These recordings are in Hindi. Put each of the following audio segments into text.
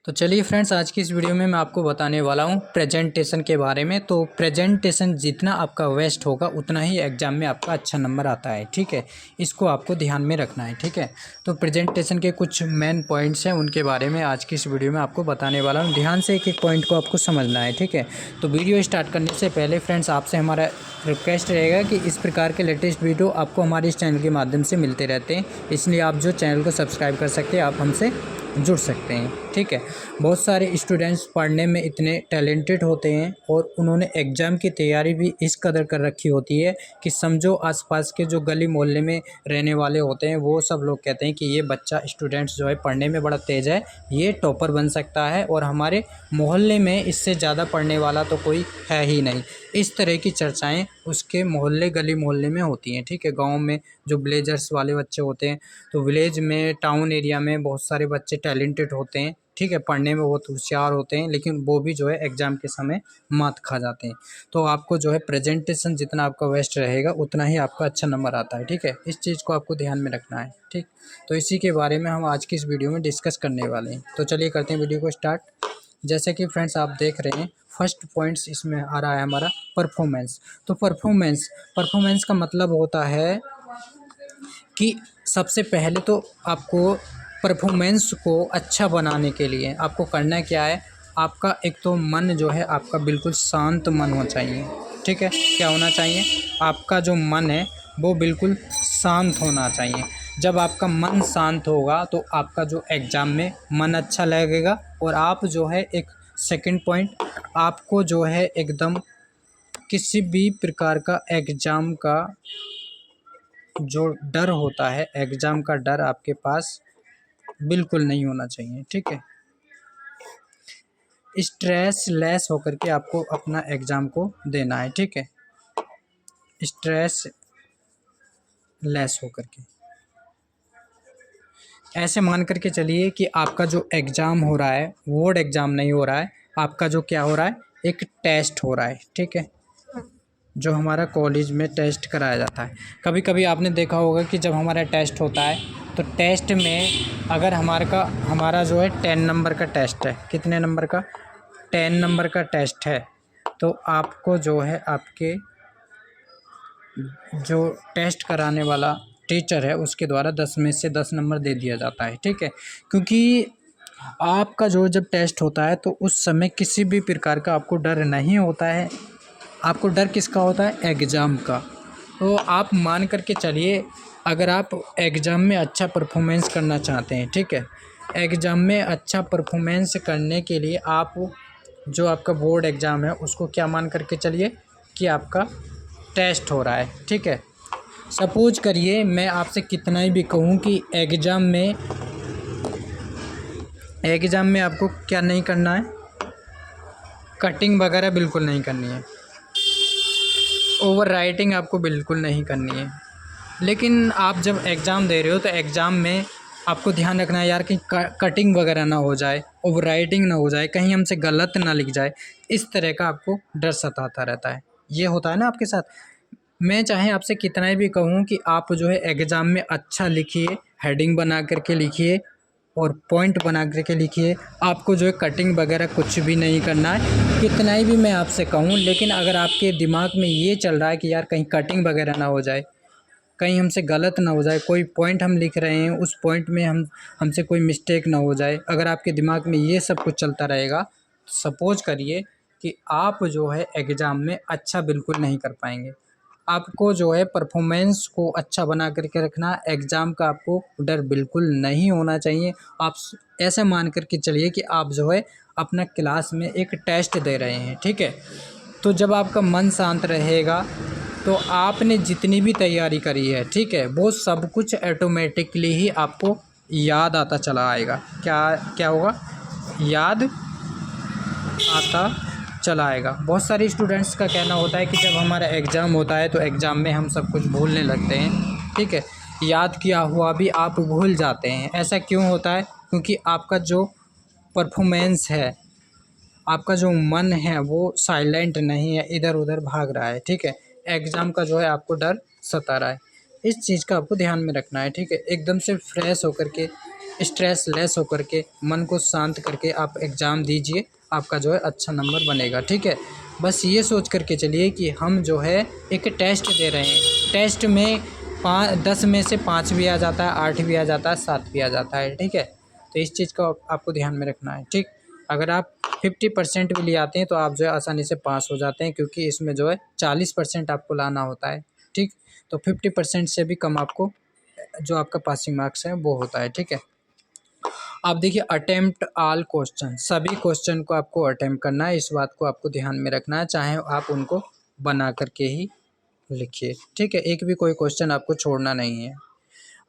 तो चलिए फ्रेंड्स, आज की इस वीडियो में मैं आपको बताने वाला हूँ प्रेजेंटेशन के बारे में। तो प्रेजेंटेशन जितना आपका वेस्ट होगा उतना ही एग्ज़ाम में आपका अच्छा नंबर आता है। ठीक है, इसको आपको ध्यान में रखना है। ठीक है, तो प्रेजेंटेशन के कुछ मेन पॉइंट्स हैं, उनके बारे में आज की इस वीडियो में आपको बताने वाला हूँ। ध्यान से एक एक पॉइंट को आपको समझना है। ठीक है, तो वीडियो स्टार्ट करने से पहले फ्रेंड्स आपसे हमारा रिक्वेस्ट रहेगा कि इस प्रकार के लेटेस्ट वीडियो आपको हमारे इस चैनल के माध्यम से मिलते रहते हैं, इसलिए आप जो चैनल को सब्सक्राइब कर सकते हैं, आप हमसे जुड़ सकते हैं। ठीक है, बहुत सारे स्टूडेंट्स पढ़ने में इतने टैलेंटेड होते हैं और उन्होंने एग्ज़ाम की तैयारी भी इस कदर कर रखी होती है कि समझो आसपास के जो गली मोहल्ले में रहने वाले होते हैं वो सब लोग कहते हैं कि ये बच्चा स्टूडेंट्स जो है पढ़ने में बड़ा तेज़ है, ये टॉपर बन सकता है और हमारे मोहल्ले में इससे ज़्यादा पढ़ने वाला तो कोई है ही नहीं। इस तरह की चर्चाएँ उसके मोहल्ले गली मोहल्ले में होती हैं। ठीक है, गाँव में जो विलेजर्स वाले बच्चे होते हैं, तो विलेज में टाउन एरिया में बहुत सारे बच्चे टैलेंटेड होते हैं। ठीक है, पढ़ने में बहुत होशियार होते हैं, लेकिन वो भी जो है एग्ज़ाम के समय मात खा जाते हैं। तो आपको जो है प्रेजेंटेशन जितना आपका बेस्ट रहेगा उतना ही आपका अच्छा नंबर आता है। ठीक है, इस चीज़ को आपको ध्यान में रखना है। ठीक, तो इसी के बारे में हम आज की इस वीडियो में डिस्कस करने वाले हैं। तो चलिए करते हैं वीडियो को स्टार्ट। जैसे कि फ्रेंड्स आप देख रहे हैं, फर्स्ट पॉइंट्स इसमें आ रहा है हमारा परफॉर्मेंस। तो परफॉर्मेंस का मतलब होता है कि सबसे पहले तो आपको परफॉर्मेंस को अच्छा बनाने के लिए आपको करना क्या है, आपका एक तो मन जो है आपका बिल्कुल शांत मन होना चाहिए। ठीक है, क्या होना चाहिए, आपका जो मन है वो बिल्कुल शांत होना चाहिए। जब आपका मन शांत होगा तो आपका जो एग्ज़ाम में मन अच्छा लगेगा और आप जो है एक सेकंड पॉइंट, आपको जो है एकदम किसी भी प्रकार का एग्ज़ाम का जो डर होता है, एग्ज़ाम का डर आपके पास बिल्कुल नहीं होना चाहिए। ठीक है, स्ट्रेस लेस होकर के आपको अपना एग्ज़ाम को देना है। ठीक है, स्ट्रेस लेस होकर के ऐसे मान करके चलिए कि आपका जो एग्ज़ाम हो रहा है बोर्ड एग्ज़ाम नहीं हो रहा है, आपका जो क्या हो रहा है, एक टेस्ट हो रहा है। ठीक है, जो हमारा कॉलेज में टेस्ट कराया जाता है। कभी कभी आपने देखा होगा कि जब हमारा टेस्ट होता है तो टेस्ट में अगर हमारा जो है 10 नंबर का टेस्ट है, कितने नंबर का, 10 नंबर का टेस्ट है, तो आपको जो है आपके जो टेस्ट कराने वाला टीचर है उसके द्वारा 10 में से 10 नंबर दे दिया जाता है। ठीक है, क्योंकि आपका जो जब टेस्ट होता है तो उस समय किसी भी प्रकार का आपको डर नहीं होता है। आपको डर किसका होता है, एग्ज़ाम का। तो आप मान कर के चलिए, अगर आप एग्ज़ाम में अच्छा परफॉर्मेंस करना चाहते हैं, ठीक है, एग्ज़ाम में अच्छा परफॉर्मेंस करने के लिए आप जो आपका बोर्ड एग्ज़ाम है उसको क्या मान कर के चलिए कि आपका टेस्ट हो रहा है। ठीक है, सपोज करिए मैं आपसे कितना ही भी कहूँ कि एग्ज़ाम में आपको क्या नहीं करना है, कटिंग वगैरह बिल्कुल नहीं करनी है, ओवर राइटिंग आपको बिल्कुल नहीं करनी है। लेकिन आप जब एग्ज़ाम दे रहे हो तो एग्ज़ाम में आपको ध्यान रखना है यार कि कटिंग वगैरह ना हो जाए, ओवर राइटिंग ना हो जाए, कहीं हमसे गलत ना लिख जाए। इस तरह का आपको डर सताता रहता है। ये होता है ना आपके साथ। मैं चाहे आपसे कितना भी कहूँ कि आप जो है एग्ज़ाम में अच्छा लिखिए, हेडिंग बना कर के लिखिए और पॉइंट बना कर के लिखिए, आपको जो है कटिंग वगैरह कुछ भी नहीं करना है, कितना ही भी मैं आपसे कहूँ। लेकिन अगर आपके दिमाग में ये चल रहा है कि यार कहीं कटिंग वगैरह ना हो जाए, कहीं हमसे गलत ना हो जाए, कोई पॉइंट हम लिख रहे हैं उस पॉइंट में हमसे कोई मिस्टेक ना हो जाए, अगर आपके दिमाग में ये सब कुछ चलता रहेगा तो सपोज करिए कि आप जो है एग्ज़ाम में अच्छा बिल्कुल नहीं कर पाएंगे। आपको जो है परफॉर्मेंस को अच्छा बना करके रखना, एग्ज़ाम का आपको डर बिल्कुल नहीं होना चाहिए। आप ऐसे मान करके चलिए कि आप जो है अपना क्लास में एक टेस्ट दे रहे हैं। ठीक है, तो जब आपका मन शांत रहेगा तो आपने जितनी भी तैयारी करी है, ठीक है, वो सब कुछ ऑटोमेटिकली ही आपको याद आता चला आएगा। क्या क्या होगा, याद आता चला आएगा। बहुत सारे स्टूडेंट्स का कहना होता है कि जब हमारा एग्ज़ाम होता है तो एग्ज़ाम में हम सब कुछ भूलने लगते हैं। ठीक है, याद किया हुआ भी आप भूल जाते हैं। ऐसा क्यों होता है, क्योंकि आपका जो परफॉर्मेंस है, आपका जो मन है वो साइलेंट नहीं है, इधर उधर भाग रहा है। ठीक है, एग्ज़ाम का जो है आपको डर सता रहा है। इस चीज़ का आपको ध्यान में रखना है। ठीक है, एकदम से फ्रेश होकर के स्ट्रेस लेस होकर के, मन को शांत करके आप एग्ज़ाम दीजिए, आपका जो है अच्छा नंबर बनेगा। ठीक है, बस ये सोच कर के चलिए कि हम जो है एक टेस्ट दे रहे हैं, टेस्ट में 10 में से 5 भी आ जाता है, 8 भी आ जाता है, 7 भी आ जाता है। ठीक है, तो इस चीज़ को आपको ध्यान में रखना है। ठीक, अगर आप 50% भी ले आते हैं तो आप जो है आसानी से पास हो जाते हैं, क्योंकि इसमें जो है 40% आपको लाना होता है। ठीक, तो 50% से भी कम आपको जो आपका पासिंग मार्क्स है वो होता है। ठीक है, आप देखिए अटेम्प्ट ऑल क्वेश्चन, सभी क्वेश्चन को आपको अटेम्प्ट करना है, इस बात को आपको ध्यान में रखना है, चाहे आप उनको बना करके ही लिखिए। ठीक है, एक भी कोई क्वेश्चन आपको छोड़ना नहीं है।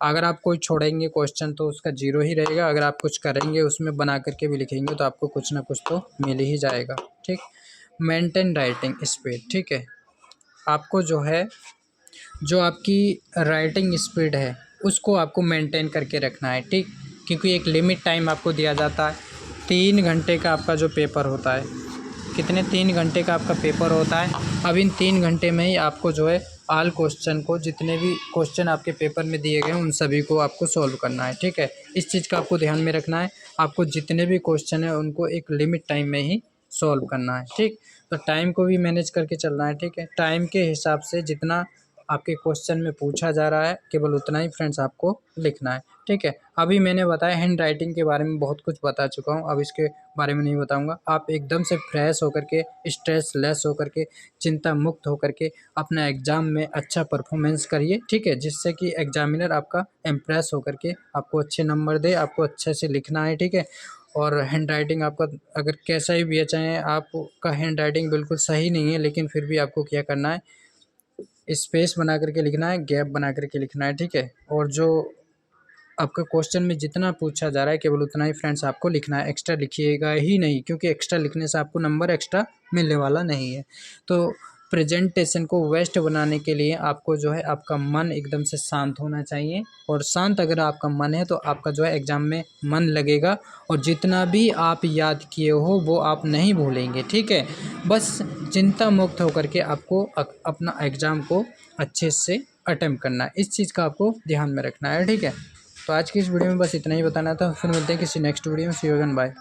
अगर आप कोई छोड़ेंगे क्वेश्चन तो उसका जीरो ही रहेगा, अगर आप कुछ करेंगे उसमें बना करके भी लिखेंगे तो आपको कुछ ना कुछ तो मिल ही जाएगा। ठीक, मेंटेन राइटिंग स्पीड। ठीक है, आपको जो है जो आपकी राइटिंग स्पीड है उसको आपको मेंटेन करके रखना है। ठीक, क्योंकि एक लिमिट टाइम आपको दिया जाता है, 3 घंटे का आपका जो पेपर होता है, कितने 3 घंटे का आपका पेपर होता है। अब इन 3 घंटे में ही आपको जो है ऑल क्वेश्चन को, जितने भी क्वेश्चन आपके पेपर में दिए गए हैं उन सभी को आपको सॉल्व करना है। ठीक है, इस चीज़ का आपको ध्यान में रखना है, आपको जितने भी क्वेश्चन हैं उनको एक लिमिट टाइम में ही सॉल्व करना है। ठीक, तो टाइम को भी मैनेज करके चलना है। ठीक है, टाइम के हिसाब से जितना आपके क्वेश्चन में पूछा जा रहा है केवल उतना ही फ्रेंड्स आपको लिखना है। ठीक है, अभी मैंने बताया हैंड राइटिंग के बारे में बहुत कुछ बता चुका हूँ, अब इसके बारे में नहीं बताऊंगा। आप एकदम से फ्रेश होकर के, स्ट्रेस लेस होकर के, चिंता मुक्त होकर के अपना एग्ज़ाम में अच्छा परफॉर्मेंस करिए। ठीक है, जिससे कि एग्जामिनर आपका इम्प्रेस होकर के आपको अच्छे नंबर दे, आपको अच्छे से लिखना है। ठीक है, और हैंड राइटिंग आपका अगर कैसा भी है, चाहे आपका हैंड राइटिंग बिल्कुल सही नहीं है लेकिन फिर भी आपको क्या करना है, स्पेस बना करके लिखना है, गैप बना करके लिखना है। ठीक है, और जो आपका क्वेश्चन में जितना पूछा जा रहा है केवल उतना ही फ्रेंड्स आपको लिखना है, एक्स्ट्रा लिखिएगा ही नहीं, क्योंकि एक्स्ट्रा लिखने से आपको नंबर एक्स्ट्रा मिलने वाला नहीं है। तो प्रेजेंटेशन को बेस्ट बनाने के लिए आपको जो है आपका मन एकदम से शांत होना चाहिए, और शांत अगर आपका मन है तो आपका जो है एग्ज़ाम में मन लगेगा, और जितना भी आप याद किए हो वो आप नहीं भूलेंगे। ठीक है, बस चिंता मुक्त होकर के आपको अपना एग्ज़ाम को अच्छे से अटेम्प्ट करना है, इस चीज़ का आपको ध्यान में रखना है। ठीक है, तो आज की इस वीडियो में बस इतना ही बताना था, फिर मिलते हैं किसी नेक्स्ट वीडियो में। सी यू अगेन, बाय।